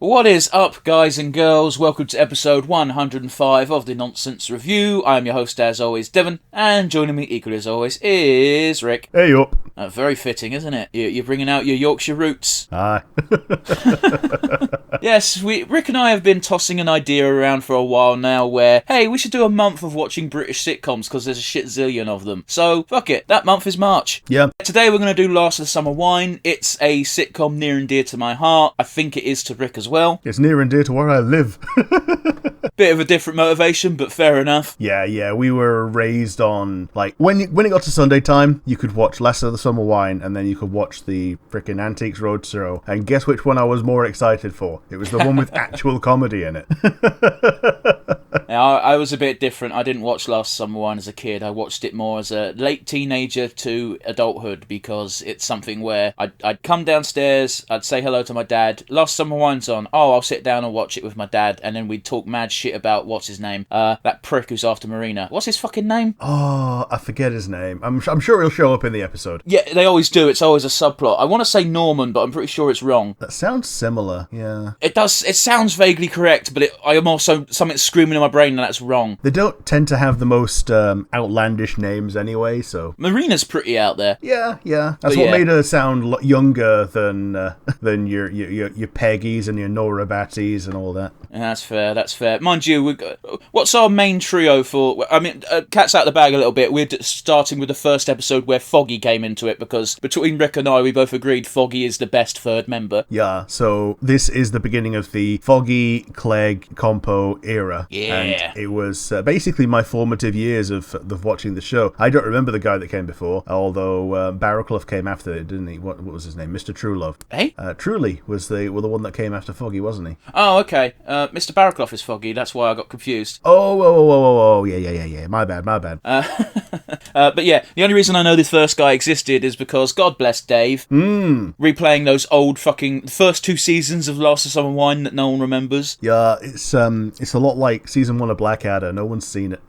What is up, guys and girls? Welcome to episode 105 of the Nonsense Review. I am your host, as always, Devon, and joining me equally as always is Rick. Hey up. Very fitting, isn't it? You're bringing out your Yorkshire roots. Aye. Yes, Rick and I have been tossing an idea around for a while now where, hey, we should do a month of watching British sitcoms because there's a shit zillion of them. So, fuck it. That month is March. Yeah. Today we're going to do Last of the Summer Wine. It's a sitcom near and dear to my heart. I think it is to Rick as well. It's near and dear to where I live. Bit of a different motivation, but fair enough. Yeah. We were raised on, like, when it got to Sunday time, you could watch Last of the Summer Wine, and then you could watch the frickin' Antiques Roadshow. And guess which one I was more excited for? It was the one with actual comedy in it. Now, I was a bit different. I didn't watch Last Summer Wine as a kid. I watched it more as a late teenager to adulthood because it's something where I'd come downstairs, I'd say hello to my dad. Last Summer Wine's on. Oh, I'll sit down and watch it with my dad, and then we'd talk mad shit about what's his name, that prick who's after Marina. What's his fucking name? Oh, I forget his name. I'm sure he'll show up in the episode. Yeah, they always do. It's always a subplot. I want to say Norman, but I'm pretty sure it's wrong. That sounds similar, yeah. It does. It sounds vaguely correct, but I am also something screaming in my brain that that's wrong. They don't tend to have the most outlandish names anyway, so... Marina's pretty out there. Yeah. That's what made her sound younger than your Peggies and your Nora Batties and all that. And that's fair. Mind you, what's our main trio for... I mean, cat's out of the bag a little bit. We're starting with the first episode where Foggy came into it, because between Rick and I, we both agreed Foggy is the best third member. Yeah, so this is the beginning of the Foggy, Clegg, Compo era. Yeah. And it was basically my formative years of watching the show. I don't remember the guy that came before, although Barraclough came after it, didn't he? What was his name? Mr. Truelove. Hey? Truly was the one that came after Foggy, wasn't he? Oh, okay. Mr. Barraclough is Foggy, that's why I got confused. Oh, yeah. My bad. But yeah, the only reason I know this first guy existed is because, God bless Dave, replaying those old fucking first two seasons of Last of Summer Wine that no one remembers. Yeah, it's a lot like season 1 of Blackadder. No one's seen it.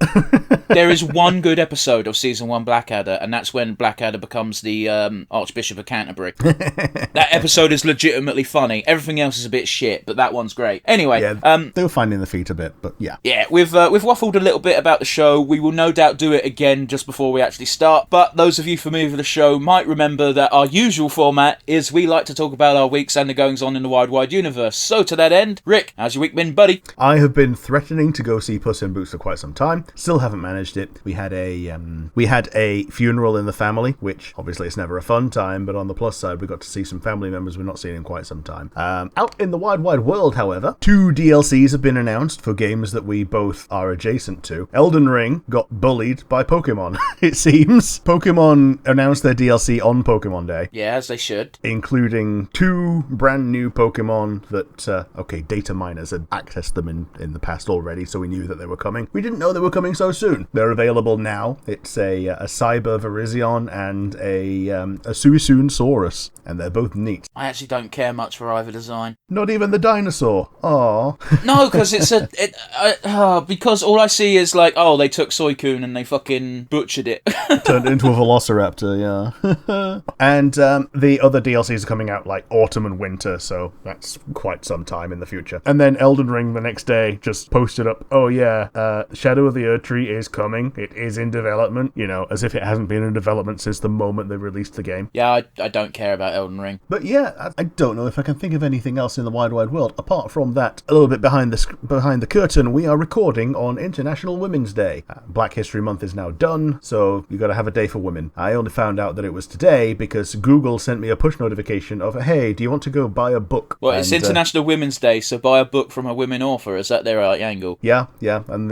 There is one good episode of season 1 Blackadder, and that's when Blackadder becomes the Archbishop of Canterbury. That episode is legitimately funny. Everything else is a bit shit, but that one's great. Anyway, they were finding the feet a bit, but yeah. Yeah, we've waffled a little bit about the show. We will no doubt do it again just before we actually start, but those of you familiar with the show might remember that our usual format is we like to talk about our weeks and the goings-on in the wide universe. So to that end, Rick, how's your week been, buddy? I have been threatening to go see Puss in Boots for quite some time. Still haven't managed it. We had a funeral in the family, which obviously it's never a fun time, but on the plus side, we got to see some family members we've not seen in quite some time. Out in the wide world, however, 2 DLCs have been announced for games that we both are adjacent to. Elden Ring got bullied by Pokemon, it seems. Pokemon announced their DLC on Pokemon Day. Yeah, as they should. Including 2 brand new Pokemon that, data miners had accessed them in the past already, so we knew that they were coming. We didn't know they were coming so soon. They're available now. It's a Cyber Virizion and a Suicune Saurus, and they're both neat. I actually don't care much for either design. Not even the dinosaur. Aww. No, because because all I see is like, oh, they took Suicune and they fucking butchered it. Turned it into a Velociraptor, yeah. And the other DLCs are coming out like autumn and winter, so that's quite some time in the future. And then Elden Ring the next day just posted up, oh yeah, Shadow of the Erdtree is coming. It is in development, as if it hasn't been in development since the moment they released the game. Yeah, I don't care about Elden Ring. But yeah, I don't know if I can think of anything else in the wide world. Apart from that, a little bit behind the curtain, we are recording on International Women's Day. Black History Month is now done, so you got to have a day for women. I only found out that it was today because Google sent me a push notification of, hey, do you want to go buy a book? Well, it's International Women's Day, so buy a book from a women author. Is that their angle? Yeah, and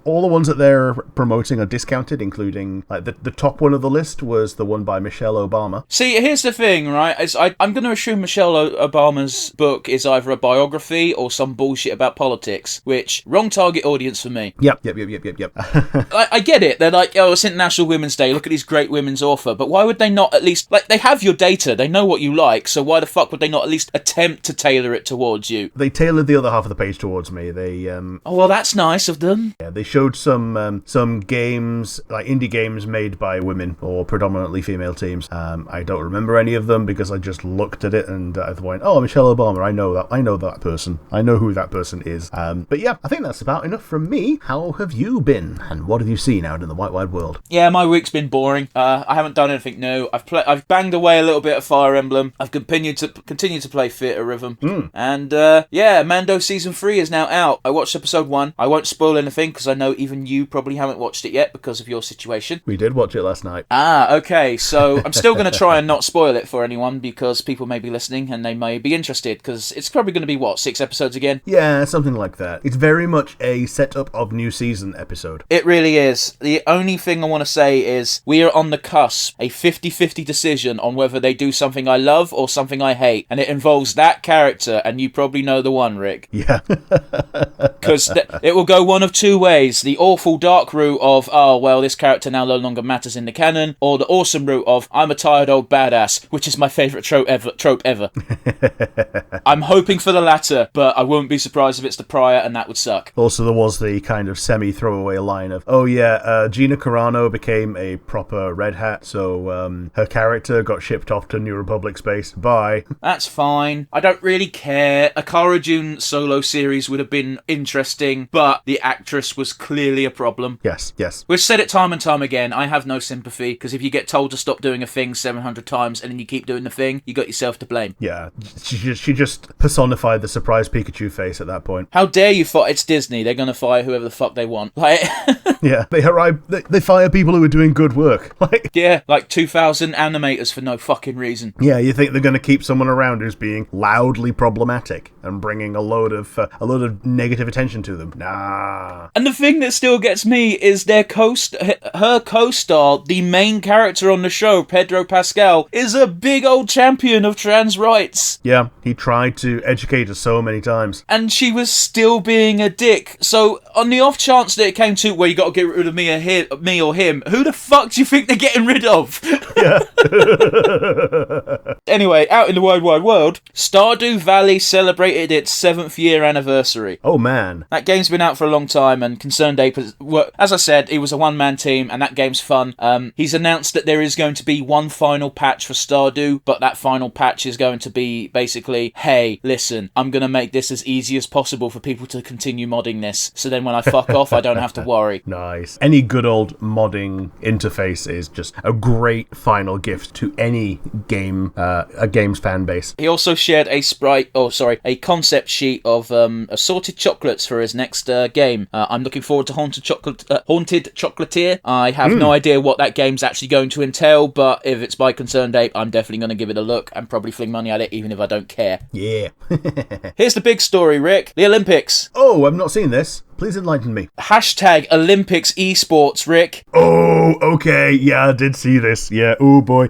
all the ones that they're promoting are discounted, including like the top one of the list was the one by Michelle Obama. See, here's the thing, right? I'm going to assume Michelle Obama's book is either a biography or some bullshit about politics, which, wrong target audience for me. Yep. I get it. They're like, oh, it's International Women's Day. Look at these great women's author. But why would they not at least... Like, they have your data. They know what you like. So why the fuck would they not at least attempt to tailor it towards you? They tailored the other half of the page towards me. They Oh, well, that's nice of them. Yeah, they showed some games, like indie games made by women or predominantly female teams. I don't remember any of them because I just looked at it and I went, "Oh, Michelle Obama, I know that person. I know who that person is." But yeah, I think that's about enough from me. How have you been, and what have you seen out in the wide world? Yeah, my week's been boring. I haven't done anything new. I've banged away a little bit of Fire Emblem. I've continued to play Theatre Rhythm, and yeah, Mando season 3 is now out. I watched episode 1. I won't spoil anything because I know even you probably haven't watched it yet because of your situation. We did watch it last night. Ah, okay. So I'm still going to try and not spoil it for anyone because people may be listening and they may be interested because it's probably going to be 6 episodes again? Yeah, something like that. It's very much a setup of new season episode. It really is. The only thing I want to say is we are on the cusp, a 50-50 decision on whether they do something I love or something I hate, and it involves that character, and you probably know the one, Rick. Yeah. Because it will go one of two ways. The awful dark route of, oh, well, this character now no longer matters in the canon, or the awesome route of, I'm a tired old badass, which is my favourite trope ever. I'm hoping for the latter, but I won't be surprised if it's the prior, and that would suck. Also, there was the kind of semi-throwaway line of, oh yeah, Gina Carano became a proper Red Hat, so her character got shipped off to New Republic space. Bye. That's fine. I don't really care. A Cara Dune solo series would have been interesting, but the actress was clearly a problem. Yes. We've said it time and time again. I have no sympathy, because if you get told to stop doing a thing 700 times and then you keep doing the thing, you got yourself to blame. Yeah, she just personified the surprised Pikachu face at that point. How dare you fire? It's Disney. They're going to fire whoever the fuck they want. Like, yeah, they fire people who are doing good work. Yeah, like 2,000 animators for no fucking reason. Yeah, you think they're going to keep someone around who's being loudly problematic and bringing a load of negative attention to them? Nah. And the thing that still gets me is her co-star, the main character on the show, Pedro Pascal, is a big old champion of trans rights. Yeah, he tried to educate us so many times. And she was still being a dick. So, on the off chance that it came to, well, you got to get rid of me or him, who the fuck do you think they're getting rid of? Yeah. Anyway, out in the wide world, Stardew Valley celebrated its 7th year anniversary. Oh, man. That game's been out for a long time, and Concerned Ape, as I said, it was a one-man team, and that game's fun. He's announced that there is going to be one final patch for Stardew, but that final patch is going to be basically, hey, listen, I'm going to make this as easy as possible for people to continue modding this, so then when I fuck off, I don't have to worry. Nice. Any good old modding interface is just a great final gift to any game, a game's fan base. He also shared a concept sheet of assorted chocolates for his next game. I'm looking forward to Haunted Chocolatier. I have no idea what that game's actually going to entail, but if it's by Concerned Ape, I'm definitely going to give it a look and probably fling money at it, even if I don't care. Yeah. Here's the big story, Rick. The Olympics. Oh, I've not seen this. Please enlighten me. Hashtag Olympics esports, Rick. Oh, okay. Yeah, I did see this. Yeah, oh boy.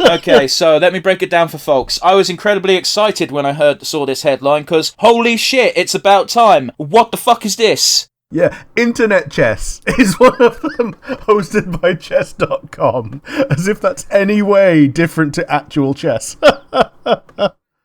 Okay, so let me break it down for folks. I was incredibly excited when I saw this headline, because holy shit, it's about time. What the fuck is this? Yeah, Internet Chess is one of them, hosted by chess.com, as if that's any way different to actual chess.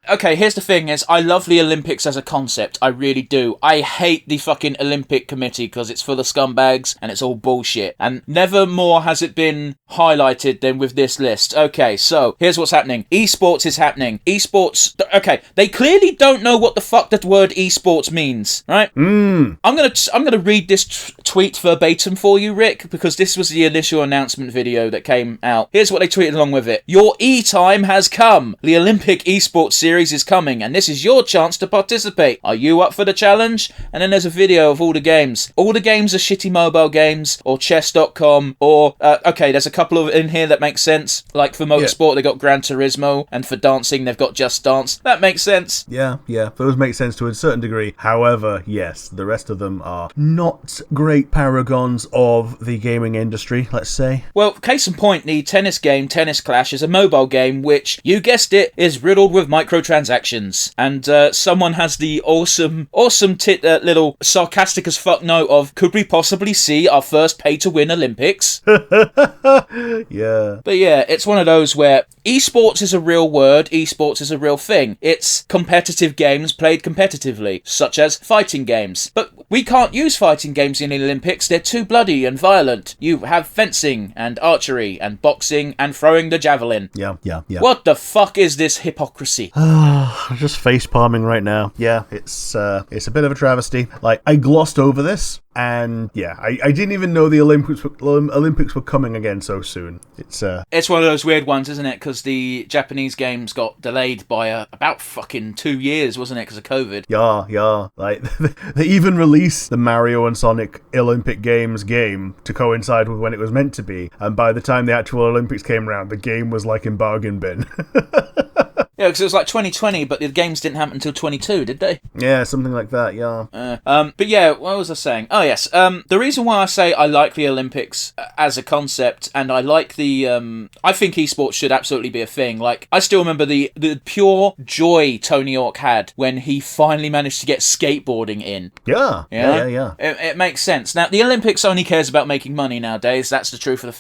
Okay, here's the thing is, I love the Olympics as a concept. I really do. I hate the fucking Olympic Committee because it's full of scumbags and it's all bullshit. And never more has it been highlighted than with this list. Okay, so here's what's happening. Esports is happening. Esports... Okay, they clearly don't know what the fuck that word esports means, right? I'm gonna read this tweet verbatim for you, Rick, because this was the initial announcement video that came out. Here's what they tweeted along with it. Your E-time has come. The Olympic esports series is coming, and this is your chance to participate. Are you up for the challenge? And then there's a video of all the games. All the games are shitty mobile games, or chess.com, or, okay, there's a couple of in here that make sense. Like for motorsport, they got Gran Turismo, and for dancing, they've got Just Dance. That makes sense. Yeah, those make sense to a certain degree. However, yes, the rest of them are not great paragons of the gaming industry, let's say. Well, case in point, the tennis game, Tennis Clash, is a mobile game which, you guessed it, is riddled with microtransactions. microtransactions. And someone has the awesome little sarcastic as fuck note of, could we possibly see our first pay-to-win Olympics? Yeah. But yeah, it's one of those where esports is a real word, esports is a real thing. It's competitive games played competitively, such as fighting games. But we can't use fighting games in the Olympics, they're too bloody and violent. You have fencing and archery and boxing and throwing the javelin. Yeah. What the fuck is this hypocrisy? Just face palming right now. Yeah, it's a bit of a travesty. Like, I glossed over this, and yeah, I didn't even know the Olympics were coming again so soon. It's one of those weird ones, isn't it? Because the Japanese games got delayed by about fucking 2 years, wasn't it? Because of COVID. Yeah. Like, they even released the Mario and Sonic Olympic Games game to coincide with when it was meant to be, and by the time the actual Olympics came around, the game was like in bargain bin. Yeah, because it was like 2020, but the games didn't happen until 22, did they? Yeah, something like that, yeah. But yeah, what was I saying? Oh, yes. The reason why I say I like the Olympics as a concept, and I like I think esports should absolutely be a thing. Like, I still remember the pure joy Tony Hawk had when he finally managed to get skateboarding in. Yeah. It makes sense. Now, the Olympics only cares about making money nowadays. That's the truth of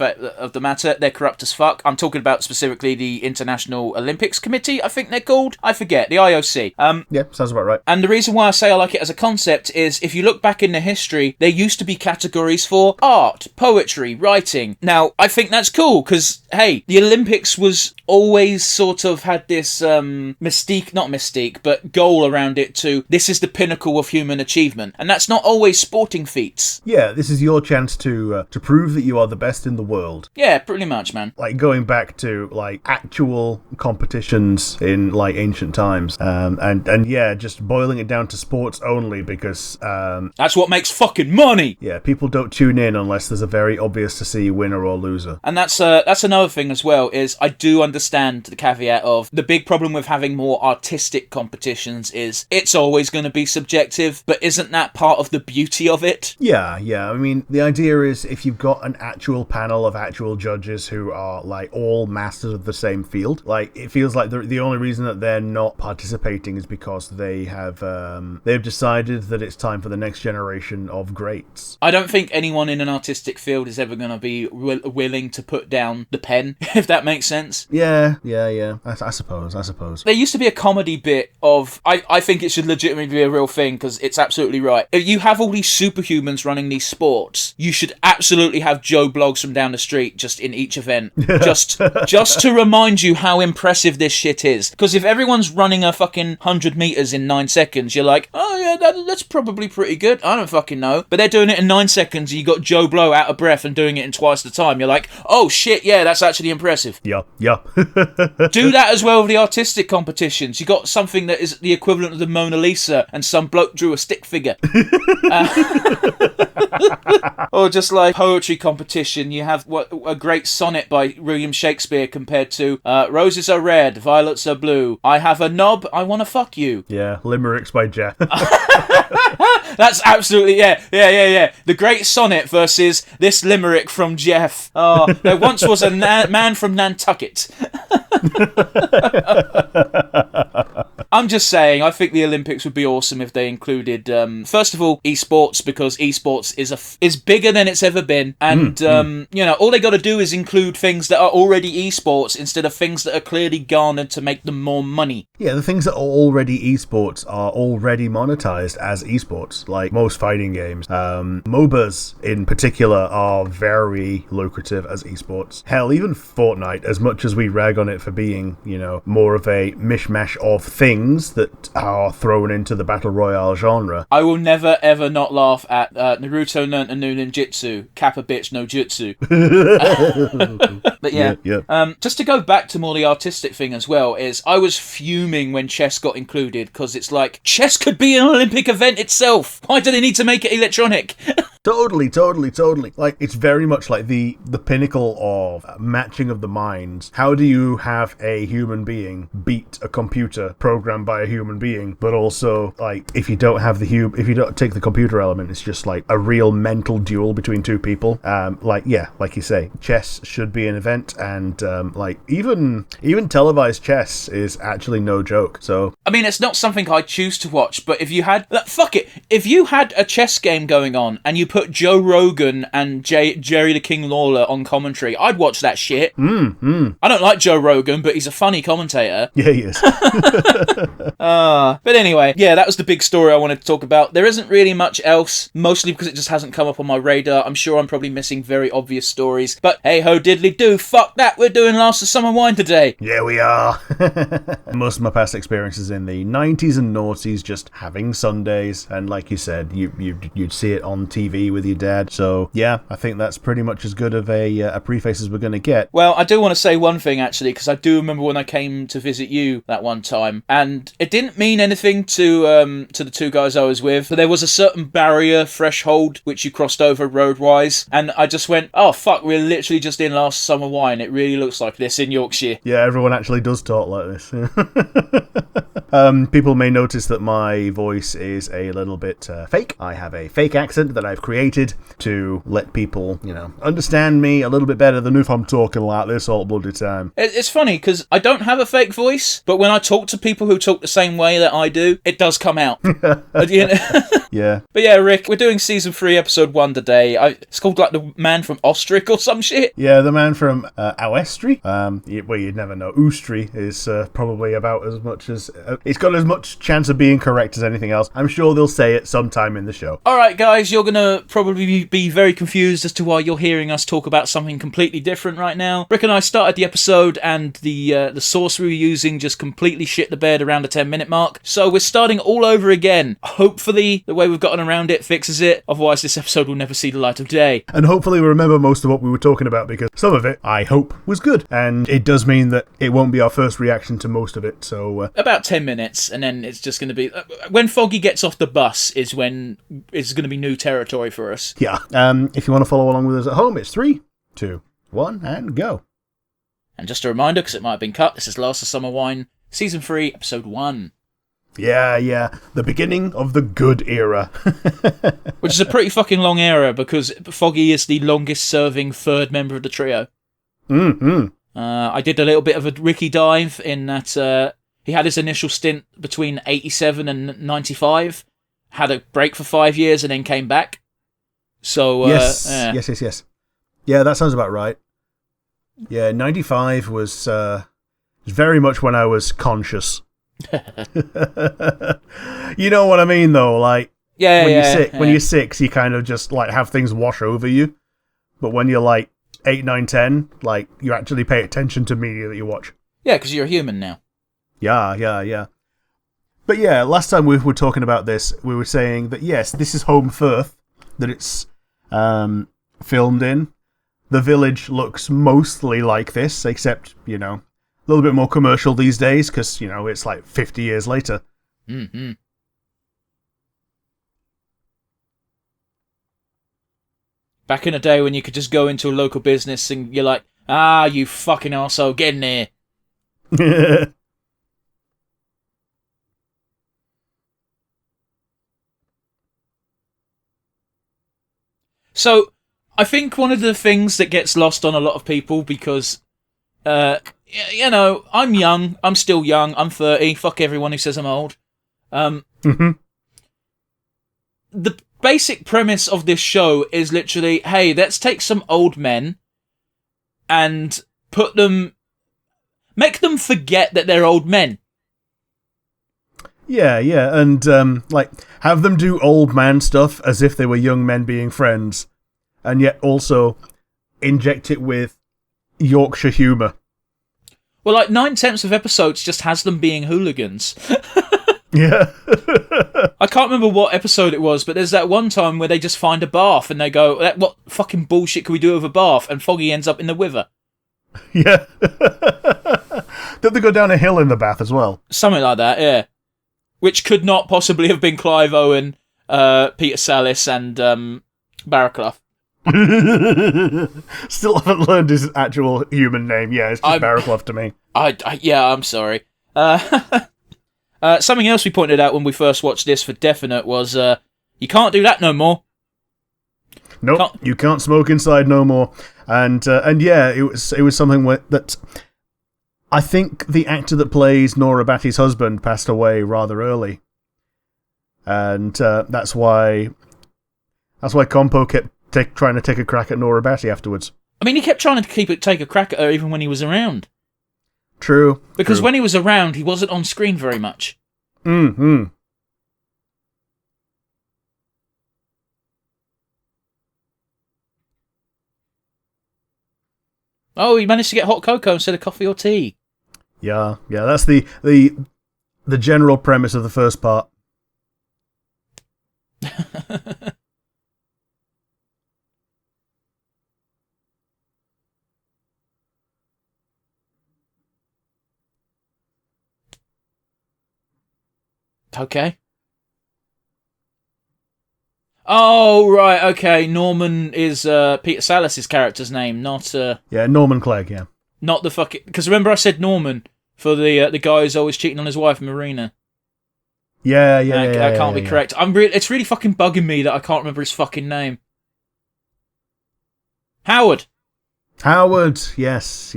the matter. They're corrupt as fuck. I'm talking about specifically the International Olympics Committee, I think they're called. I forget. The IOC. Yeah, sounds about right. And the reason why I say I like it as a concept is if you look back in the history, there used to be categories for art, poetry, writing. Now, I think that's cool because, hey, the Olympics was always sort of had this not mystique, but goal around it to, this is the pinnacle of human achievement. And that's not always sporting feats. Yeah, this is your chance to prove that you are the best in the world. Yeah, pretty much, man. Like, going back to, like, actual competitions in, like, ancient times. And yeah, just boiling it down to sports only because... that's what makes fucking money! Yeah, people don't tune in unless there's a very obvious to see winner or loser. And that's another thing as well, is I do understand the caveat of the big problem with having more artistic competitions is it's always going to be subjective, but isn't that part of the beauty of it? Yeah. I mean, the idea is if you've got an actual panel of actual judges who are, like, all masters of the same field, like, it feels like the only reason that they're not participating is because they've decided that it's time for the next generation of greats. I don't think anyone in an artistic field is ever going to be willing to put down the pen, if that makes sense. Yeah. I suppose. There used to be a comedy bit of, I think it should legitimately be a real thing because it's absolutely right. If you have all these superhumans running these sports, you should absolutely have Joe Bloggs from down the street just in each event. just to remind you how impressive this shit is. Because if everyone's running a fucking 100 meters in 9 seconds, you're like, oh yeah, that's probably pretty good. I don't fucking know. But they're doing it in 9 seconds and you got Joe Blow out of breath and doing it in twice the time. You're like, oh shit, yeah, that's actually impressive. Yeah. Do that as well with the artistic competitions. You got something that is the equivalent of the Mona Lisa and some bloke drew a stick figure. Or just like poetry competition, you have a great sonnet by William Shakespeare compared to roses are red, violets are blue, I have a knob, I want to fuck you. Yeah, limericks by Jeff. That's absolutely, yeah. The great sonnet versus this limerick from Jeff. Oh, there once was a man from Nantucket. I'm just saying, I think the Olympics would be awesome if they included, first of all, esports, because esports is bigger than it's ever been, and all they got to do is include things that are already esports instead of things that are clearly garnered to make them more money. Yeah, the things that are already esports are already monetized as esports, like most fighting games. MOBAs in particular are very lucrative as esports. Hell, even Fortnite, as much as we rag on it for being, more of a mishmash of things that are thrown into the battle royale genre. I will never ever not laugh at Naruto learnt a new ninjutsu, Kappa bitch no jutsu. But yeah. Just to go back to more the artistic thing as well, is I was fuming when chess got included, because it's like, chess could be an Olympic event itself. Why do they need to make it electronic? Totally. Like, it's very much like the pinnacle of matching of the minds. How do you have a human being beat a computer programmed by a human being, but also, like, if you don't take the computer element, it's just like a real mental duel between two people. Like you say, chess should be an event, and like even televised chess is actually no joke. So I mean, it's not something I choose to watch, but if you had if you had a chess game going on and you put Joe Rogan and Jerry the King Lawler on commentary, I'd watch that shit. I don't like Joe Rogan, but he's a funny commentator. Yeah, he is. But anyway, yeah, that was the big story I wanted to talk about. There isn't really much else, mostly because it just hasn't come up on my radar. I'm sure I'm probably missing very obvious stories, but hey ho diddly do, fuck that, we're doing Last of Summer Wine today. Yeah, we are. Most of my past experiences in the 90s and noughties, just having Sundays, and like you said, you'd see it on TV with your dad. So yeah, I think that's pretty much as good of a preface as we're going to get. Well, I do want to say one thing actually, because I do remember when I came to visit you that one time, and it didn't mean anything to the two guys I was with, but there was a certain barrier threshold which you crossed over road-wise, and I just went, oh fuck, we're literally just in Last Summer Wine. It really looks like this in Yorkshire. Yeah, everyone actually does talk like this. People may notice that my voice is a little bit fake. I have a fake accent that I've created to let people, understand me a little bit better than if I'm talking like this all bloody time. It's funny, because I don't have a fake voice, but when I talk to people who talk the same way that I do, it does come out. Yeah. But yeah, Rick, we're doing Season 3, Episode 1 today. It's called, like, The Man From Oswestry or some shit. Yeah, The Man From Oswestry. Well, you'd never know. Ustry is probably about as much as... it's got as much chance of being correct as anything else. I'm sure they'll say it sometime in the show. Alright, guys, you're going to probably be very confused as to why you're hearing us talk about something completely different right now. Rick and I started the episode, and the source we were using just completely shit the bed around the 10-minute mark. So we're starting all over again. Hopefully, the way we've gotten around it fixes it. Otherwise, this episode will never see the light of day. And hopefully we remember most of what we were talking about, because some of it, I hope, was good. And it does mean that it won't be our first reaction to most of it, so... About 10 minutes, and then it's just going to be... when Foggy gets off the bus is when it's going to be new territory for us. Yeah. If you want to follow along with us at home, it's 3, 2, 1, and go. And just a reminder, because it might have been cut, this is Last of Summer Wine, Season 3, Episode 1. Yeah. The beginning of the good era. Which is a pretty fucking long era, because Foggy is the longest-serving third member of the trio. I did a little bit of a Ricky dive in that he had his initial stint between 87 and 95, had a break for 5 years, and then came back. So, yes. Yeah, that sounds about right. Yeah, 95 was very much when I was conscious. You know what I mean, though? Like, when you're 6, you kind of just like have things wash over you. But when you're like 8, 9, 10, like you actually pay attention to media that you watch. Yeah, because you're a human now. Yeah. But yeah, last time we were talking about this, we were saying that yes, this is home Firth that it's filmed in. The village looks mostly like this, except, a little bit more commercial these days, because, it's like 50 years later. Mm-hmm. Back in the day when you could just go into a local business and you're like, you fucking arsehole, get in there. So, I think one of the things that gets lost on a lot of people, because, I'm young, I'm still young, I'm 30, fuck everyone who says I'm old. The basic premise of this show is literally, hey, let's take some old men and make them forget that they're old men. Yeah, and, have them do old man stuff as if they were young men being friends, and yet also inject it with Yorkshire humour. Well, like 9/10 of episodes just has them being hooligans. Yeah. I can't remember what episode it was, but there's that one time where they just find a bath and they go, what fucking bullshit can we do with a bath? And Foggy ends up in the Wither. Yeah. Don't they go down a hill in the bath as well? Something like that, yeah. Which could not possibly have been Clive Owen, Peter Sallis, and Barraclough. Still haven't learned his actual human name. Yeah, it's just Barraclough to me. Yeah, I'm sorry. Something else we pointed out when we first watched this for definite was you can't do that no more. Nope, you can't smoke inside no more. And yeah, it was something that I think the actor that plays Nora Batty's husband passed away rather early, and that's why Compo kept trying to take a crack at Nora Batty afterwards. I mean, he kept trying to take a crack at her even when he was around. True. Because when he was around, he wasn't on screen very much. Mm-hmm. Oh, he managed to get hot cocoa instead of coffee or tea. Yeah, that's the general premise of the first part. Okay. Oh, right, okay. Norman is Peter Salas's character's name, not... Yeah, Norman Clegg, yeah. Not the fucking... Because remember I said Norman for the guy who's always cheating on his wife, Marina. Yeah. I can't be correct. It's really fucking bugging me that I can't remember his fucking name. Howard, yes.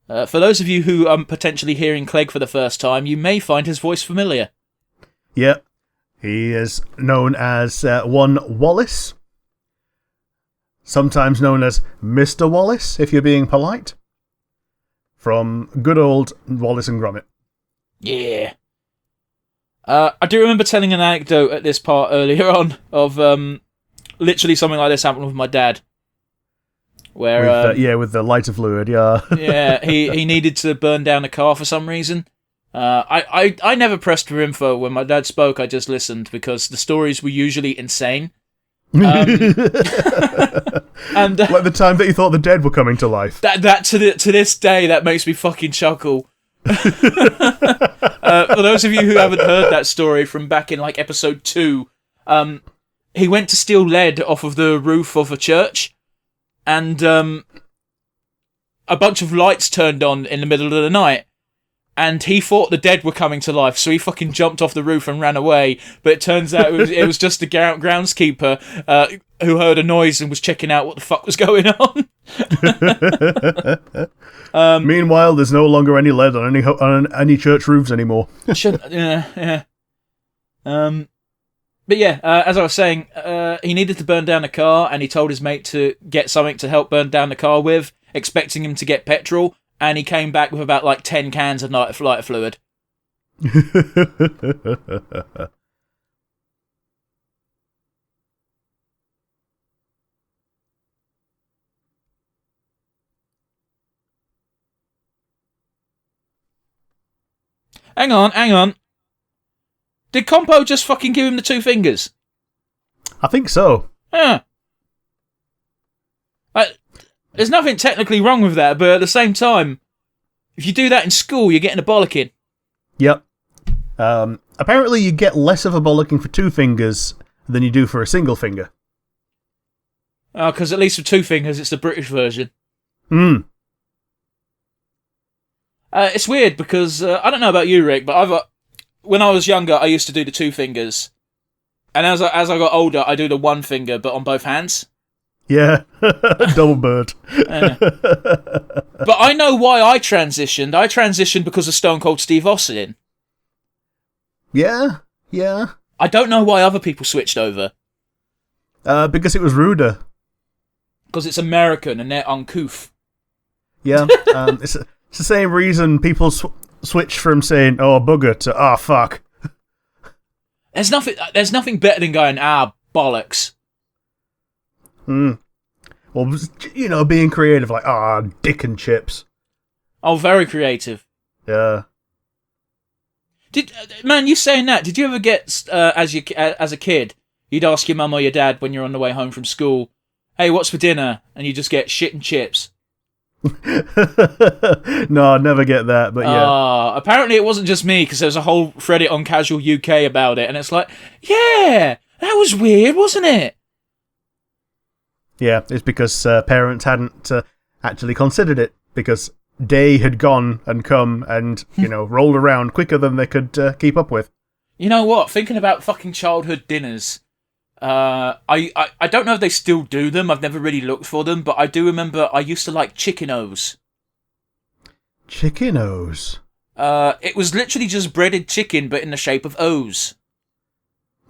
For those of you who are potentially hearing Clegg for the first time, you may find his voice familiar. Yep. He is known as one Wallace. Sometimes known as Mr. Wallace, if you're being polite. From good old Wallace and Gromit. Yeah. I do remember telling an anecdote at this part earlier on of literally something like this happened with my dad. Where with the lighter fluid, yeah. Yeah, he needed to burn down a car for some reason. I never pressed for info when my dad spoke. I just listened because the stories were usually insane. And like the time that you thought the dead were coming to life. That to this day that makes me fucking chuckle. For those of you who haven't heard that story from back in like episode 2, he went to steal lead off of the roof of a church. And a bunch of lights turned on in the middle of the night. And he thought the dead were coming to life, so he fucking jumped off the roof and ran away. But it turns out it was just the groundskeeper who heard a noise and was checking out what the fuck was going on. Meanwhile, there's no longer any lead on any church roofs anymore. Yeah. But yeah, as I was saying, he needed to burn down a car, and he told his mate to get something to help burn down the car with, expecting him to get petrol, and he came back with about like 10 cans of lighter fluid. Hang on. Did Compo just fucking give him the 2 fingers? I think so. Yeah. There's nothing technically wrong with that, but at the same time, if you do that in school, you're getting a bollocking. Yep. Apparently you get less of a bollocking for 2 fingers than you do for a single finger. Oh, because at least for 2 fingers, it's the British version. It's weird because, I don't know about you, Rick, but when I was younger, I used to do the 2 fingers. And as I got older, I do the 1 finger, but on both hands. Yeah, double bird. But I know why I transitioned. I transitioned because of Stone Cold Steve Austin. Yeah. I don't know why other people switched over. Because it was ruder. Because it's American and they're uncouth. Yeah, it's the same reason people switch from saying, oh, bugger, to, oh, fuck. There's nothing better than going, bollocks. Well, being creative, like, dick and chips. Oh, very creative. Yeah. Man, you saying that, did you ever get, as a kid, you'd ask your mum or your dad when you're on the way home from school, hey, what's for dinner? And you just get shit and chips. No, I'd never get that, but yeah. Apparently it wasn't just me, because there was a whole Reddit on Casual UK about it, and it's like, yeah, that was weird, wasn't it? Yeah, it's because parents hadn't actually considered it, because day had gone and come and, rolled around quicker than they could keep up with. You know what? Thinking about fucking childhood dinners, I don't know if they still do them. I've never really looked for them, but I do remember I used to like chicken O's. Chicken O's? It was literally just breaded chicken, but in the shape of O's.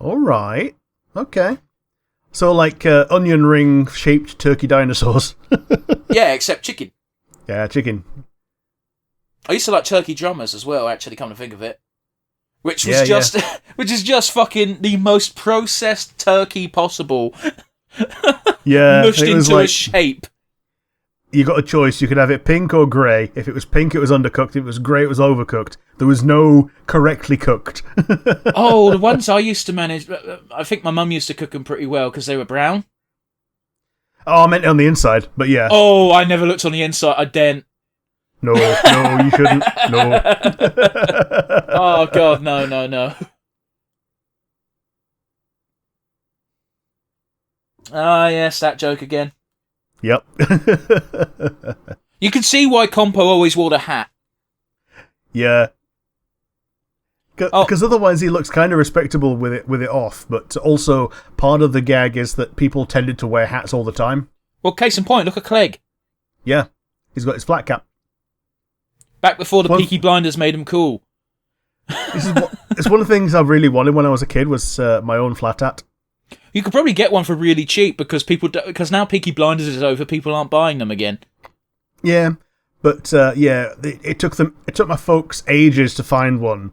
Alright. Okay. So, like, onion ring-shaped turkey dinosaurs. Yeah, except chicken. Yeah, chicken. I used to like turkey drummers as well, actually, come to think of it. Which was which is just fucking the most processed turkey possible. Yeah. Mushed into a shape. You got a choice. You could have it pink or grey. If it was pink, it was undercooked. If it was grey, it was overcooked. There was no correctly cooked. Oh, the ones I used to manage, I think my mum used to cook them pretty well because they were brown. Oh, I meant it on the inside, but yeah. Oh, I never looked on the inside. I daren't. No, you shouldn't. No. Oh, God, no. Ah, yes, that joke again. Yep. You can see why Compo always wore the hat. Yeah. Because otherwise he looks kind of respectable with it off, but also part of the gag is that people tended to wear hats all the time. Well, case in point, look at Clegg. Yeah. He's got his flat cap. Back before the Peaky Blinders made him cool. It's one of the things I really wanted when I was a kid was my own flat hat. You could probably get one for really cheap because now Peaky Blinders is over, people aren't buying them again. Yeah, but it took my folks ages to find one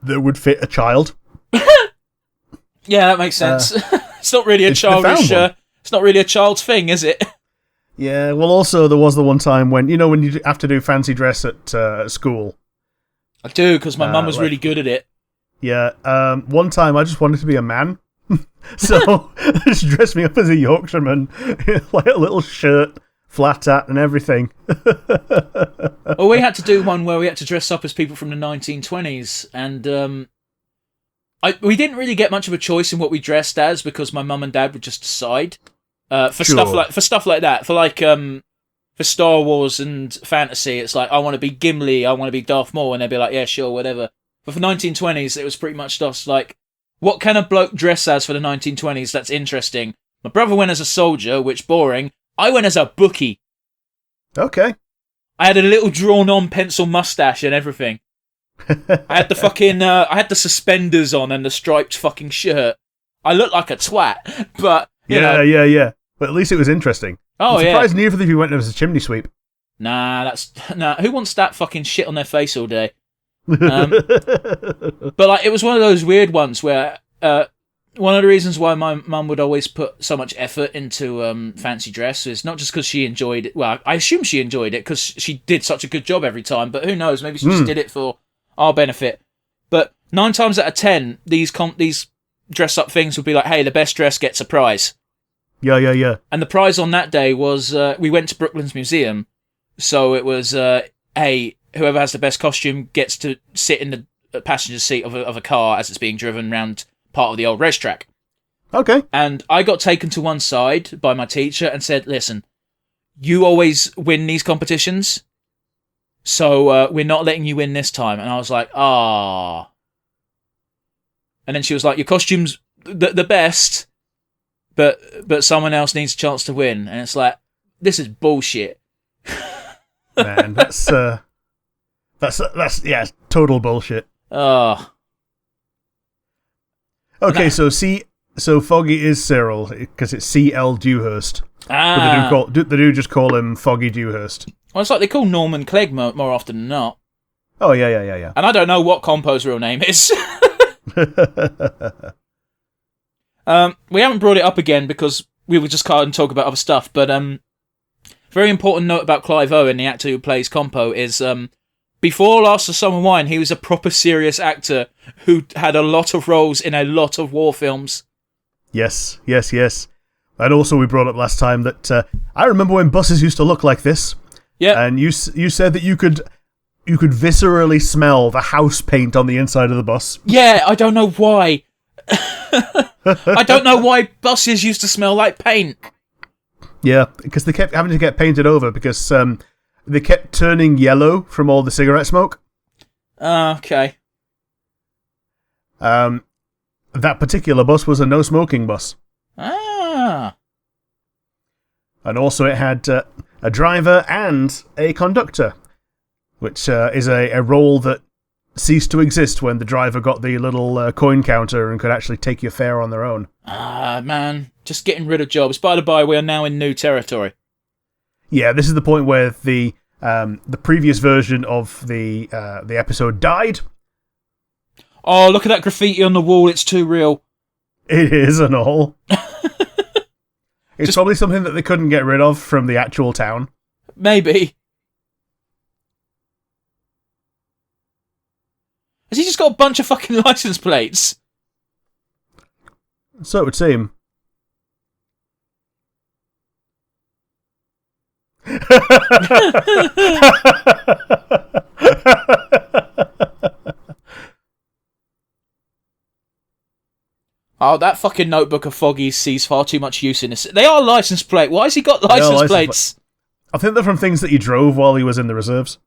that would fit a child. Yeah, that makes sense. It's not really a childish. It's not really a child's thing, is it? Yeah. Well, also there was the one time when when you have to do fancy dress at school. I do because my mum was really good at it. Yeah. One time I just wanted to be a man. So just dressed me up as a Yorkshireman, like a little shirt, flat hat, and everything. Well, we had to do one where we had to dress up as people from the 1920s, and we didn't really get much of a choice in what we dressed as because my mum and dad would just decide stuff like that. For Star Wars and fantasy, it's like I want to be Gimli, I want to be Darth Maul, and they'd be like, yeah, sure, whatever. But for 1920s, it was pretty much just like, what can a bloke dress as for the 1920s that's interesting? My brother went as a soldier, which boring. I went as a bookie. Okay. I had a little drawn-on pencil mustache and everything. I had I had the suspenders on and the striped fucking shirt. I looked like a twat, but yeah. But at least it was interesting. Oh, I'm surprised neither of you went as a chimney sweep. Nah, who wants that fucking shit on their face all day? But like, it was one of those weird ones where one of the reasons why my mum would always put so much effort into fancy dress is not just because she enjoyed it. Well, I assume she enjoyed it because she did such a good job every time. But who knows? Maybe she just did it for our benefit. But 9 times out of 10, these dress up things would be like, "Hey, the best dress gets a prize." Yeah. And the prize on that day was we went to Brooklands Museum, so it was hey, whoever has the best costume gets to sit in the passenger seat of a car as it's being driven around part of the old racetrack. Okay. And I got taken to one side by my teacher and said, listen, you always win these competitions, so we're not letting you win this time. And I was like, ah. And then she was like, your costume's the best, but someone else needs a chance to win. And it's like, this is bullshit. Man, that's total bullshit. Oh. Okay, so Foggy is Cyril because it's C.L. Dewhurst. But they do just call him Foggy Dewhurst. Well, it's like they call Norman Clegg more often than not. Oh yeah. And I don't know what Compo's real name is. We haven't brought it up again because we were just can't talk about other stuff. But very important note about Clive Owen, the actor who plays Compo, is before Last of Summer Wine, he was a proper serious actor who had a lot of roles in a lot of war films. Yes. And also, we brought up last time that I remember when buses used to look like this. Yeah. And you said that you could viscerally smell the house paint on the inside of the bus. Yeah, I don't know why. I don't know why buses used to smell like paint. Yeah, because they kept having to get painted over because they kept turning yellow from all the cigarette smoke. Okay. That particular bus was a no-smoking bus. Ah. And also it had a driver and a conductor, which is a role that ceased to exist when the driver got the little coin counter and could actually take your fare on their own. Ah, man. Just getting rid of jobs. By the by, we are now in new territory. Yeah, this is the point where the previous version of the episode died. Oh, look at that graffiti on the wall. It's too real. It is and all. It's probably something that they couldn't get rid of from the actual town. Maybe. Has he just got a bunch of fucking license plates? So it would seem. Oh, that fucking notebook of Foggy's sees far too much use in this. They are license plate. Why has he got license plates? I think they're from things that he drove while he was in the reserves.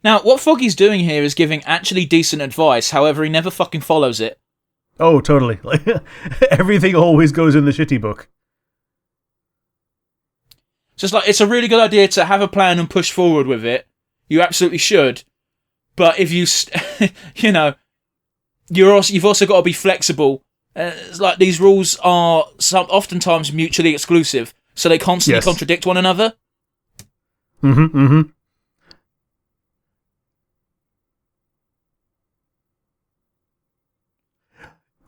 Now, what Foggy's doing here is giving actually decent advice, however, he never fucking follows it. Oh, totally. Everything always goes in the shitty book. Just like, it's a really good idea to have a plan and push forward with it. You absolutely should. But if you, you know, you've also got to be flexible. It's like these rules are oftentimes mutually exclusive, so they constantly contradict one another. Mm-hmm.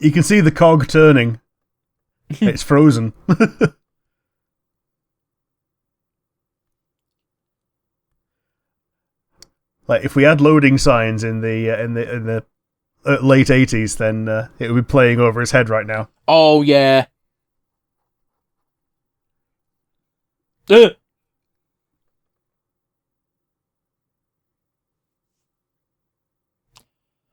You can see the cog turning. It's frozen. Like if we had loading signs in the late 80s, then it would be playing over his head right now. Oh yeah.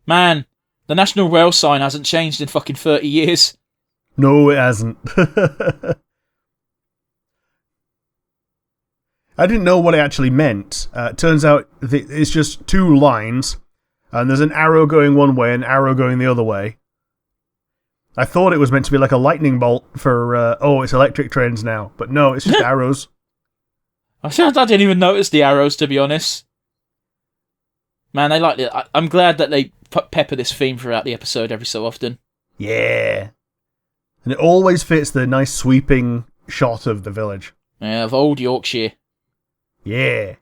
Man, the National Rail sign hasn't changed in fucking 30 years. No, it hasn't. I didn't know what it actually meant. Turns out it's just two lines, and there's an arrow going one way and an arrow going the other way. I thought it was meant to be like a lightning bolt for, it's electric trains now. But no, it's just arrows. I didn't even notice the arrows, to be honest. Man, they like it. I'm glad that they pepper this theme throughout the episode every so often. Yeah. And it always fits the nice sweeping shot of the village. Yeah, of old Yorkshire. Yeah.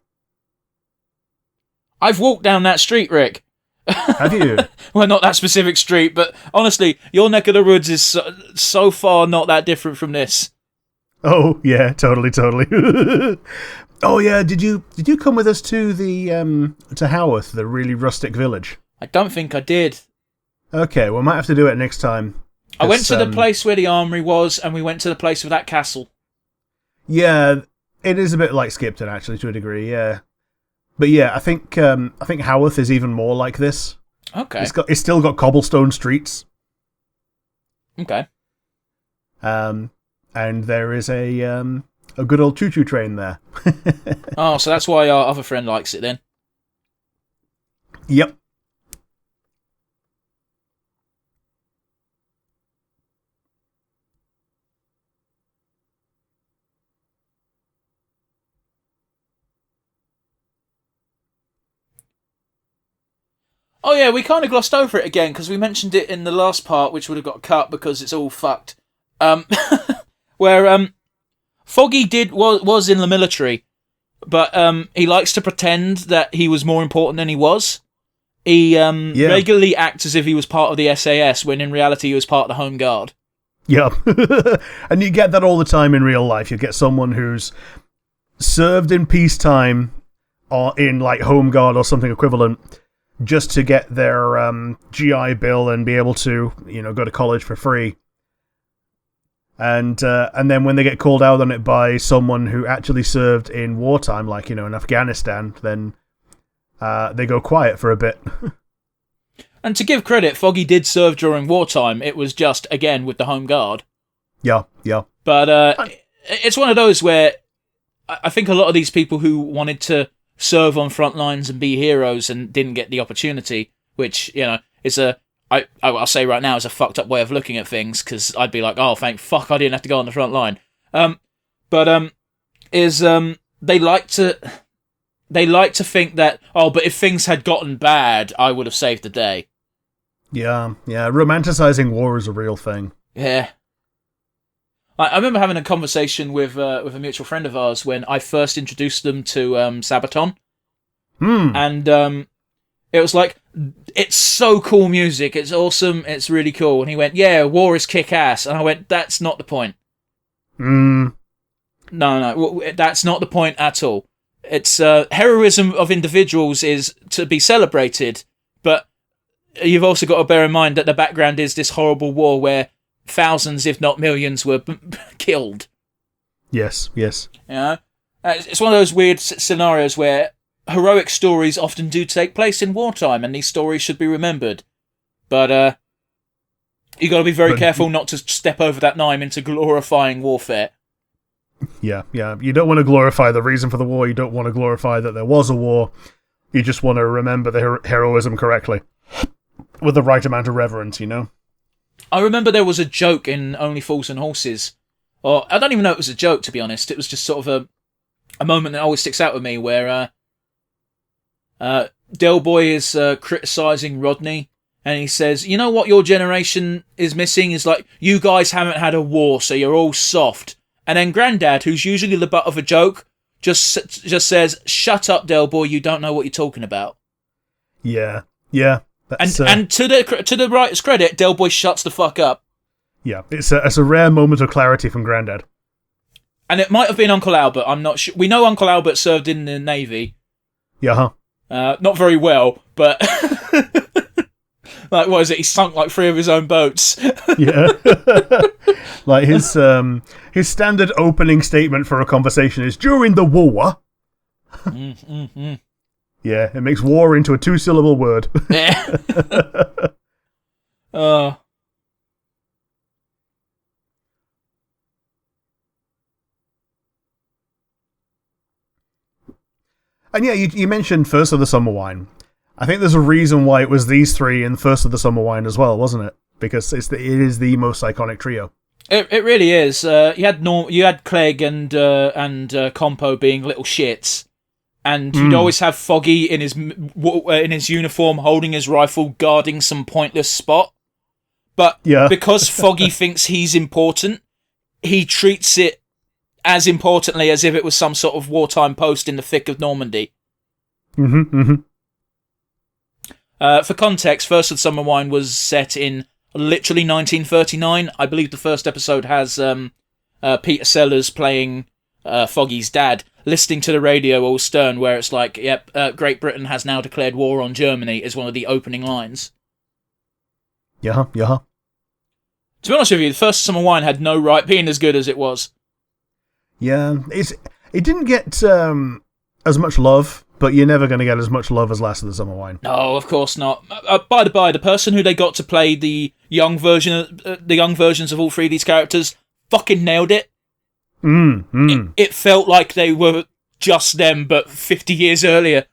I've walked down that street, Rick. Have you? Well, not that specific street, but honestly, your neck of the woods is so far not that different from this. Oh, yeah, totally. Oh, yeah, did you come with us to the to Haworth, the really rustic village? I don't think I did. Okay, we might have to do it next time. I went to the place where the armory was, and we went to the place with that castle. Yeah, it is a bit like Skipton, actually, to a degree, yeah. But yeah, I think Haworth is even more like this. Okay. It's still got cobblestone streets. Okay. And there is a good old choo-choo train there. Oh, so that's why our other friend likes it then. Yep. Oh yeah, we kind of glossed over it again because we mentioned it in the last part, which would have got cut because it's all fucked. Where Foggy was in the military, but he likes to pretend that he was more important than he was. He regularly acts as if he was part of the SAS when in reality he was part of the Home Guard. Yeah. And you get that all the time in real life. You get someone who's served in peacetime or in like Home Guard or something equivalent just to get their GI Bill and be able to, go to college for free. And then when they get called out on it by someone who actually served in wartime, like, in Afghanistan, then they go quiet for a bit. And to give credit, Foggy did serve during wartime. It was just, again, with the Home Guard. Yeah. But it's one of those where I think a lot of these people who wanted to serve on front lines and be heroes and didn't get the opportunity, which, is I'll say right now is a fucked up way of looking at things, because I'd be like, oh, thank fuck I didn't have to go on the front line. They like to think that, oh, but if things had gotten bad, I would have saved the day. Yeah. Romanticizing war is a real thing. Yeah. I remember having a conversation with a mutual friend of ours when I first introduced them to Sabaton. And it was like, it's so cool music, it's awesome, it's really cool. And he went, yeah, war is kick-ass. And I went, that's not the point. No, that's not the point at all. It's heroism of individuals is to be celebrated, but you've also got to bear in mind that the background is this horrible war where thousands, if not millions, were killed. Yes. It's one of those weird scenarios where heroic stories often do take place in wartime, and these stories should be remembered. But you got to be very careful not to step over that line into glorifying warfare. Yeah. You don't want to glorify the reason for the war. You don't want to glorify that there was a war. You just want to remember the heroism correctly, with the right amount of reverence, I remember there was a joke in Only Fools and Horses, or I don't even know if it was a joke, to be honest. It was just sort of a moment that always sticks out with me, where Del Boy is criticising Rodney, and he says, you know what your generation is missing is, like, you guys haven't had a war, so you're all soft. And then Grandad, who's usually the butt of a joke, just says, shut up, Del Boy, you don't know what you're talking about. Yeah. And to the writer's credit, Del Boy shuts the fuck up. Yeah, it's a rare moment of clarity from Grandad. And it might have been Uncle Albert, I'm not sure. We know Uncle Albert served in the Navy. Yeah. Not very well, but... like, what is it? He sunk like 3 of his own boats. Yeah. Like, his standard opening statement for a conversation is, during the war... Yeah, it makes war into a 2-syllable word. Yeah. And yeah, you mentioned First of the Summer Wine. I think there's a reason why it was these three in First of the Summer Wine as well, wasn't it? Because it is the most iconic trio. It really is. You had Clegg and Compo being little shits, and you'd always have Foggy in his uniform, holding his rifle, guarding some pointless spot. But because Foggy thinks he's important, he treats it as importantly as if it was some sort of wartime post in the thick of Normandy. For context, First of the Summer Wine was set in literally 1939. I believe the first episode has Peter Sellers playing Foggy's dad, listening to the radio all stern, where it's like, yep, Great Britain has now declared war on Germany, is one of the opening lines. Yeah. To be honest with you, the First Summer Wine had no right being as good as it was. Yeah, it didn't get as much love, but you're never going to get as much love as Last of the Summer Wine. No, of course not. By the by, the person who they got to play the young versions of all three of these characters fucking nailed it. It felt like they were just them, but 50 years earlier.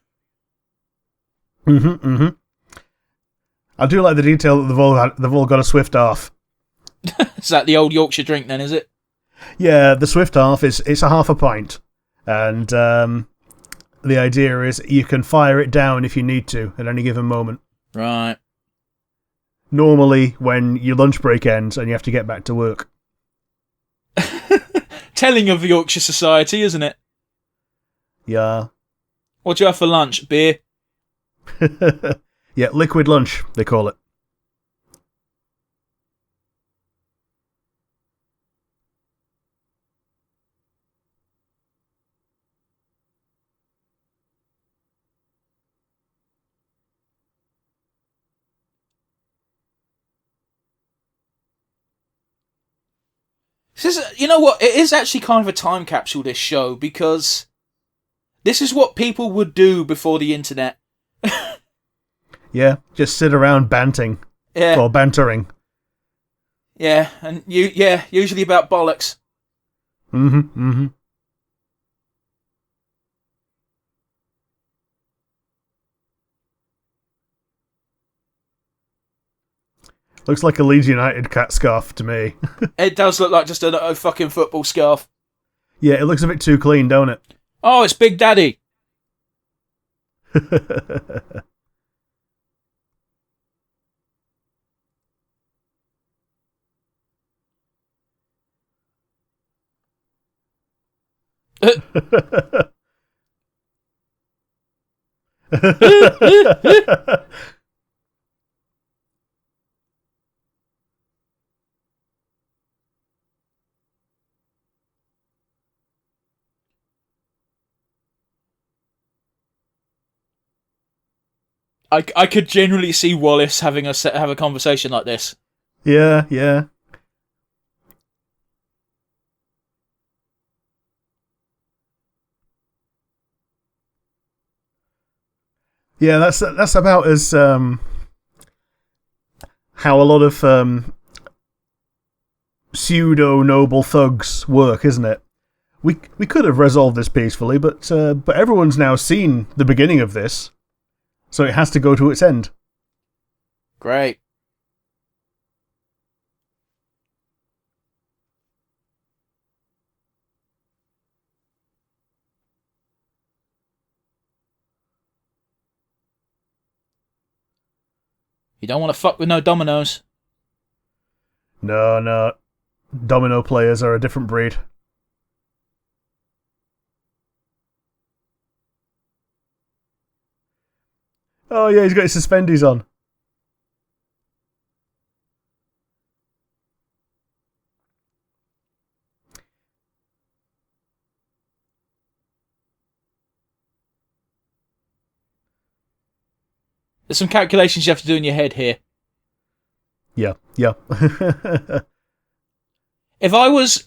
I do like the detail that they've all got a swift half. Is that the old Yorkshire drink then, is it? Yeah, the swift half it's a half a pint. And the idea is you can fire it down if you need to at any given moment. Right. Normally when your lunch break ends and you have to get back to work. Telling of the Yorkshire society, isn't it? Yeah. What do you have for lunch? Beer? Yeah, liquid lunch, they call it. You know what? It is actually kind of a time capsule, this show, because this is what people would do before the internet. Yeah, just sit around banting. Yeah. Or bantering. Yeah, and usually about bollocks. Mm-hmm. Looks like a Leeds United cat scarf to me. It does look like just a fucking football scarf. Yeah, it looks a bit too clean, don't it? Oh, it's Big Daddy. I could generally see Wallace having have a conversation like this. Yeah. Yeah, that's about as how a lot of pseudo noble thugs work, isn't it? We could have resolved this peacefully, but everyone's now seen the beginning of this, so it has to go to its end. Great. You don't want to fuck with no dominoes. No. Domino players are a different breed. Oh yeah, he's got his suspendies on. There's some calculations you have to do in your head here. Yeah. If I was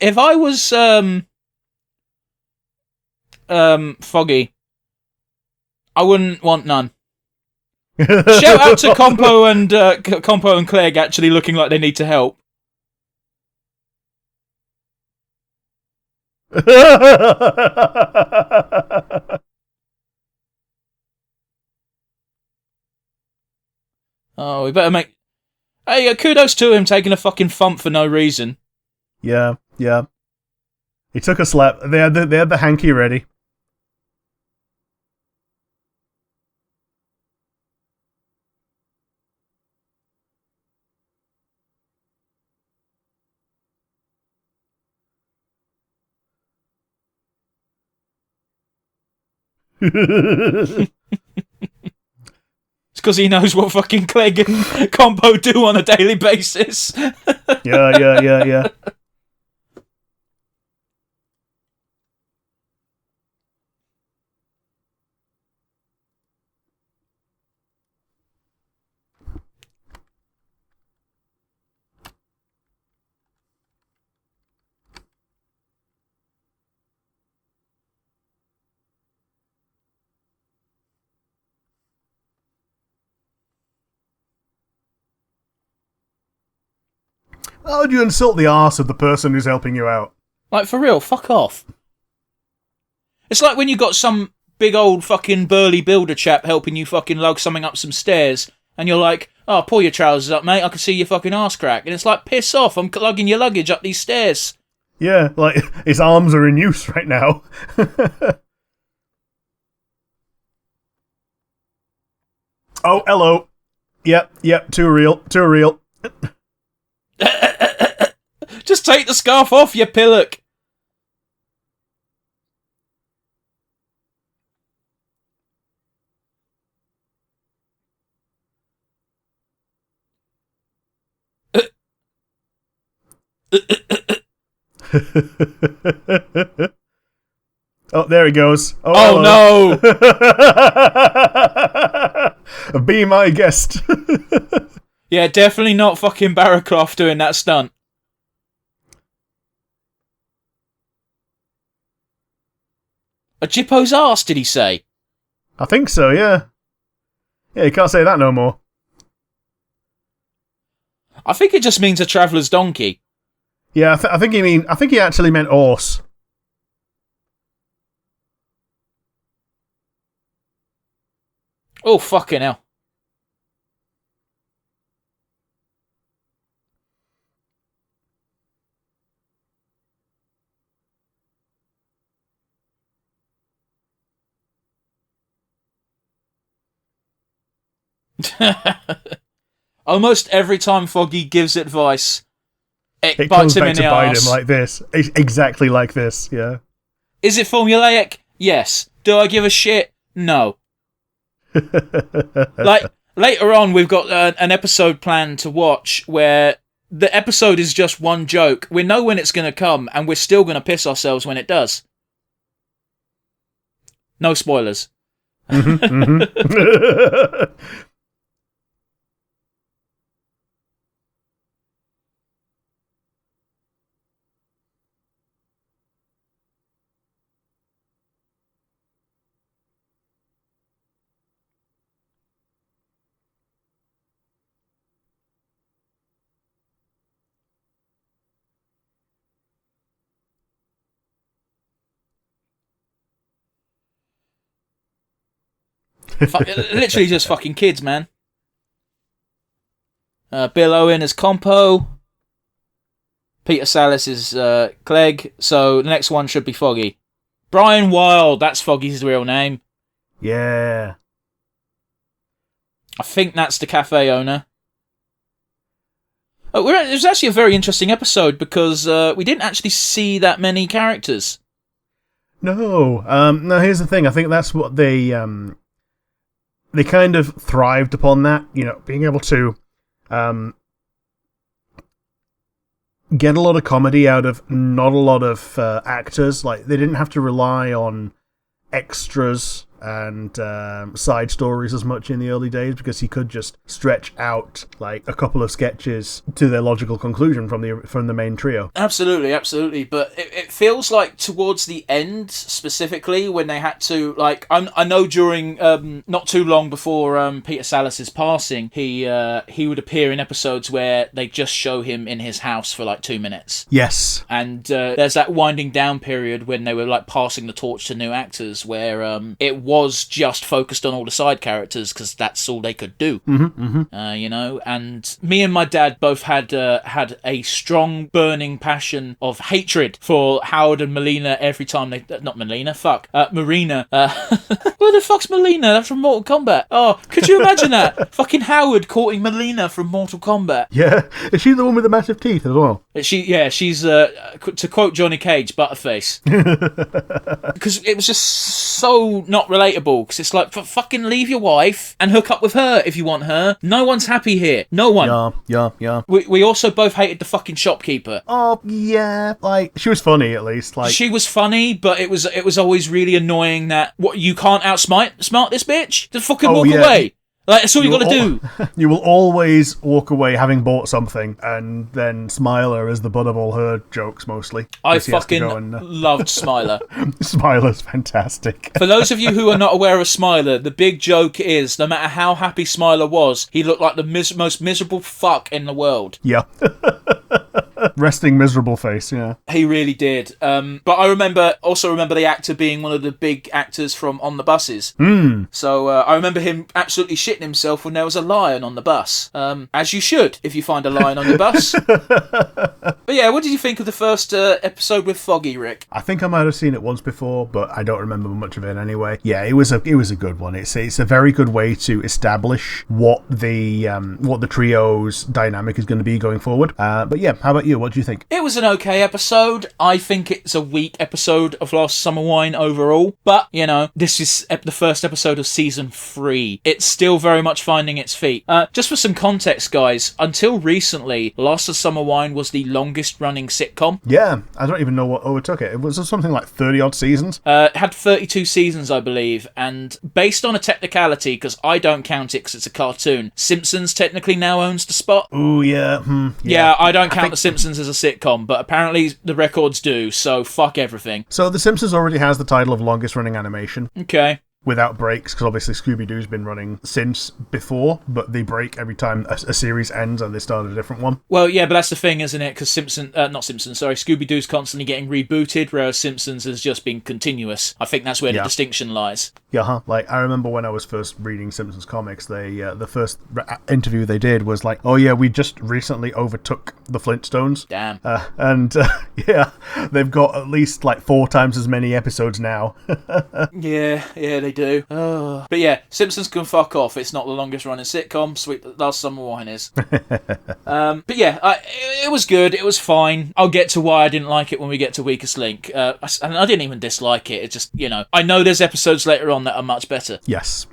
Foggy, I wouldn't want none. Shout out to Compo and Clegg actually looking like they need to help. Oh, we better make... Hey, kudos to him taking a fucking thump for no reason. Yeah. He took a slap. They had the hanky ready. It's because he knows what fucking Clegg and Compo do on a daily basis. Yeah. How would you insult the arse of the person who's helping you out? Like, for real, fuck off. It's like when you got some big old fucking burly builder chap helping you fucking lug something up some stairs, and you're like, oh, pull your trousers up, mate, I can see your fucking arse crack. And it's like, piss off, I'm lugging your luggage up these stairs. Yeah, like, his arms are in use right now. Oh, hello. Yep, too real. Just take the scarf off, you pillock. Oh, there he goes. Oh no! Be my guest. Yeah, definitely not fucking Barraclough doing that stunt. A Jippo's arse, did he say? I think so, yeah. Yeah, you can't say that no more. I think it just means a traveller's donkey. Yeah, I think he actually meant horse. Oh, fucking hell. Almost every time Foggy gives advice, it bites him in the arse. Bite him like this. Exactly like this, yeah. Is it formulaic? Yes. Do I give a shit? No. Like, later on, we've got an episode planned to watch where the episode is just one joke. We know when it's going to come, and we're still going to piss ourselves when it does. No spoilers. Literally just fucking kids, man. Bill Owen is Compo. Peter Sallis is Clegg. So the next one should be Foggy. Brian Wilde, that's Foggy's real name. Yeah. I think that's the cafe owner. It was actually a very interesting episode because we didn't actually see that many characters. No. No, here's the thing. I think that's what they kind of thrived upon that, being able to get a lot of comedy out of not a lot of actors. Like, they didn't have to rely on extras and side stories as much in the early days because he could just stretch out like a couple of sketches to their logical conclusion from the main trio. Absolutely, but it feels like towards the end specifically when they had to, like, I know during not too long before Peter Sallis's passing, he would appear in episodes where they just show him in his house for like 2 minutes. Yes. And there's that winding down period when they were like passing the torch to new actors where it was just focused on all the side characters because that's all they could do. And me and my dad both had a strong burning passion of hatred for Howard and Melina every time they... Not Melina, fuck. Marina. Where the fuck's Melina? That's from Mortal Kombat. Oh, could you imagine that? Fucking Howard courting Melina from Mortal Kombat. Yeah. Is she the one with the massive teeth as well? She's, to quote Johnny Cage, Butterface. Because it was just so not relatable. Because it's like, fucking leave your wife and hook up with her if you want her. No one's happy here. No one. Yeah. We also both hated the fucking shopkeeper. Oh, yeah. Like, she was funny, at least. Like, she was funny, but it was always really annoying that, what, you can't outsmart this bitch? Just fucking walk away. Like, that's all you got to do. You will always walk away having bought something and then Smiler is the butt of all her jokes, mostly. I fucking loved Smiler. Smiler's fantastic. For those of you who are not aware of Smiler, the big joke is, no matter how happy Smiler was, he looked like the most miserable fuck in the world. Yeah. Resting miserable face, yeah. He really did. But I also remember the actor being one of the big actors from On the Buses. So I remember him absolutely shitting himself when there was a lion on the bus. As you should, if you find a lion on your bus. But yeah, what did you think of the first episode with Foggy, Rick? I think I might have seen it once before, but I don't remember much of it anyway. Yeah, it was a good one. It's a very good way to establish what the trio's dynamic is going to be going forward. But yeah, how about you? What do you think? It was an okay episode. I think it's a weak episode of Last Summer Wine overall, but this is the first episode of season 3. It's still very much finding its feet. Just for some context, guys, until recently, Last Summer Wine was the longest running sitcom. Yeah, I don't even know what overtook it. It was something like 30 odd seasons. It had 32 seasons, I believe, and based on a technicality, because I don't count it because it's a cartoon, Simpsons technically now owns the spot. Ooh, yeah. Yeah, I don't count The Simpsons Simpsons as a sitcom, but apparently the records do, so fuck everything. So The Simpsons already has the title of longest running animation. Okay. Without breaks, because obviously Scooby-Doo's been running since before, but they break every time a series ends and they start a different one. Well, yeah, but that's the thing, isn't it? Because Scooby-Doo's constantly getting rebooted, whereas Simpsons has just been continuous. I think that's where the distinction lies. Yeah, like, I remember when I was first reading Simpsons comics, they the first interview they did was like, oh yeah, we just recently overtook the Flintstones. Damn. Yeah, they've got at least like 4 times as many episodes now. Yeah, they do. Oh. But yeah, Simpsons can fuck off. It's not the longest running sitcom. Sweet Last Summer Wine is. But yeah, it was good. It was fine. I'll get to why I didn't like it when we get to Weakest Link. And I didn't even dislike it. It just, I know there's episodes later on that are much better. Yes.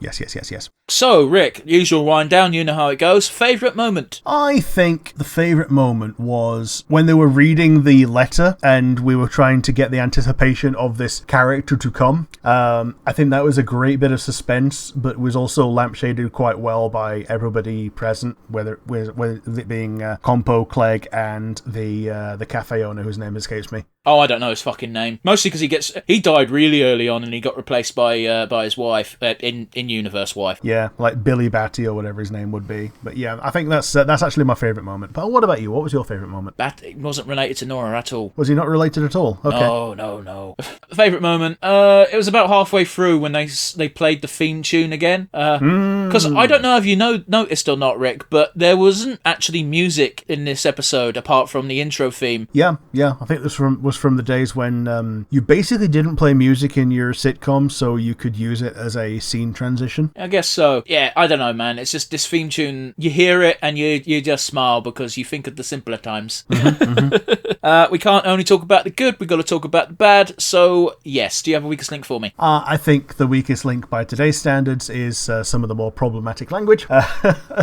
So, Rick, usual wind down. You know how it goes. Favourite moment? I think the favourite moment was when they were reading the letter and we were trying to get the anticipation of this character to come. I think that was a great bit of suspense, but was also lampshaded quite well by everybody present, whether it being Compo, Clegg, and the cafe owner whose name escapes me. Oh, I don't know his fucking name. Mostly because he died really early on and he got replaced by his wife, in-universe wife. Yeah, like Billy Batty or whatever his name would be. But yeah, I think that's actually my favourite moment. But what about you? What was your favourite moment? Batty wasn't related to Nora at all. Was he not related at all? Okay. No. Favourite moment? It was about halfway through when they played the theme tune again. Because I don't know if you noticed or not, Rick, but there wasn't actually music in this episode apart from the intro theme. Yeah. I think this was from the days when you basically didn't play music in your sitcom, so you could use it as a scene transition. I guess so. Yeah, I don't know, man. It's just this theme tune. You hear it and you just smile because you think of the simpler times. We can't only talk about the good, we've got to talk about the bad. So, yes, do you have a weakest link for me? I think the weakest link by today's standards is some of the more problematic language.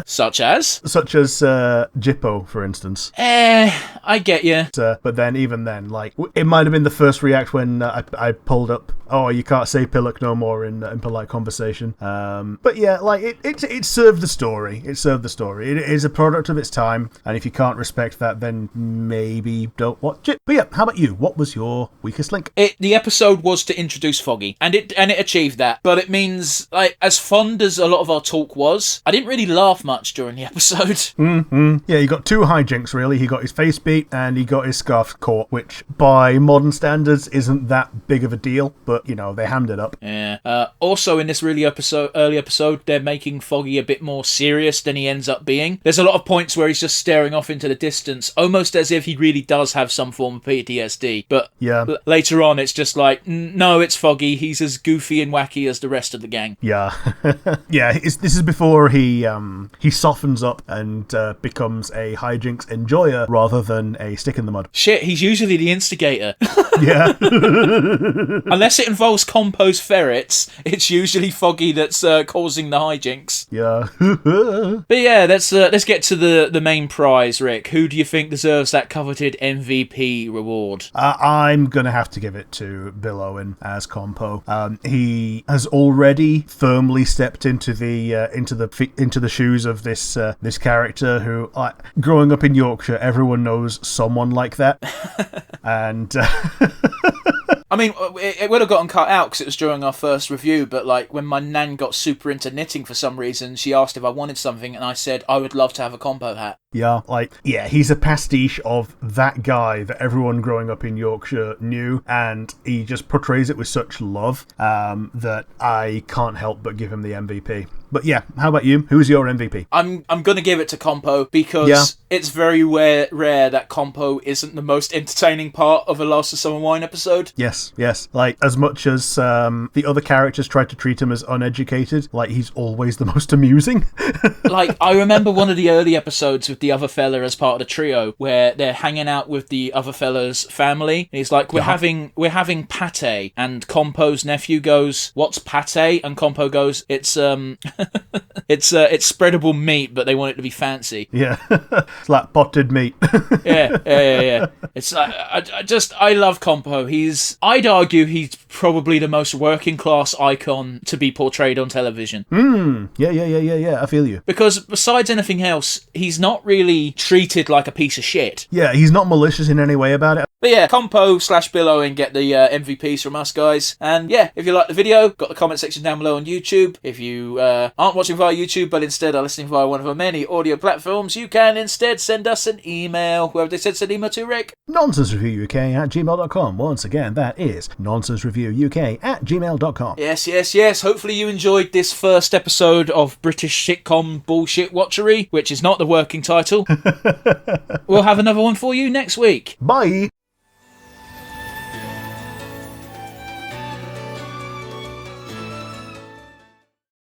Such as? Jippo, for instance. I get you. But then, even then, like, it might have been the first react when I pulled up, oh, you can't say pillock no more in polite conversation. But yeah, like, it served the story. It served the story. It is a product of its time, and if you can't respect that, then maybe don't watch it. But yeah, how about you? What was your weakest link? The episode was to introduce Foggy, and it achieved that. But it means, like, as fond as a lot of our talk was, I didn't really laugh much during the episode. Yeah, he got 2 hijinks, really. He got his face beat, and he got his scarf caught, which by modern standards isn't that big of a deal, but, they hammed it up. Yeah. Also, in this early episode, they're making Foggy a bit more serious than he ends up being. There's a lot of points where he's just staring off into the distance, almost as if he really does have some form of PTSD. But yeah. Later on, it's just like, no, it's Foggy. He's as goofy and wacky as the rest of the gang. Yeah. Yeah, this is before he softens up and becomes a hijinks enjoyer rather than a stick in the mud. Shit, he's usually the instigator. Yeah. Unless it involves Compo's ferrets, it's usually Foggy that's causing the hijinks. Yeah. But yeah, let's get to the main prize, Rick. Who do you think deserves that coveted MVP reward? I'm gonna have to give it to Bill Owen as Compo. He has already firmly stepped into the shoes of this character who, growing up in Yorkshire, everyone knows someone like that, and. I mean, it would have gotten cut out because it was during our first review, but like when my nan got super into knitting for some reason, she asked if I wanted something and I said I would love to have a Compo hat. Yeah, he's a pastiche of that guy that everyone growing up in Yorkshire knew, and he just portrays it with such love that I can't help but give him the MVP. But yeah, how about you? Who's your MVP? I'm going to give it to Compo because it's very rare that Compo isn't the most entertaining part of a Last of Summer Wine episode. Yes. Like, as much as the other characters try to treat him as uneducated, like, he's always the most amusing. Like, I remember one of the early episodes with the other fella as part of the trio where they're hanging out with the other fella's family. And he's like, we're having pate, and Compo's nephew goes, "What's pate?" And Compo goes, "It's it's spreadable meat, but they want it to be fancy." Yeah, it's like potted meat. Yeah. It's I love Compo. I'd argue he's probably the most working class icon to be portrayed on television. Yeah. I feel you. Because besides anything else, he's not really treated like a piece of shit. Yeah, he's not malicious in any way about it. But yeah, compo/Billow and get the MVPs from us, guys. And yeah, if you like the video, got the comment section down below on YouTube. If you aren't watching via YouTube, but instead are listening via one of our many audio platforms, you can instead send us an email. Whoever they said send email to, Rick. nonsensereviewuk@gmail.com. Once again, that is nonsensereviewuk@gmail.com. Yes. Hopefully you enjoyed this first episode of British sitcom bullshit watchery, which is not the working title. We'll have another one for you next week. Bye!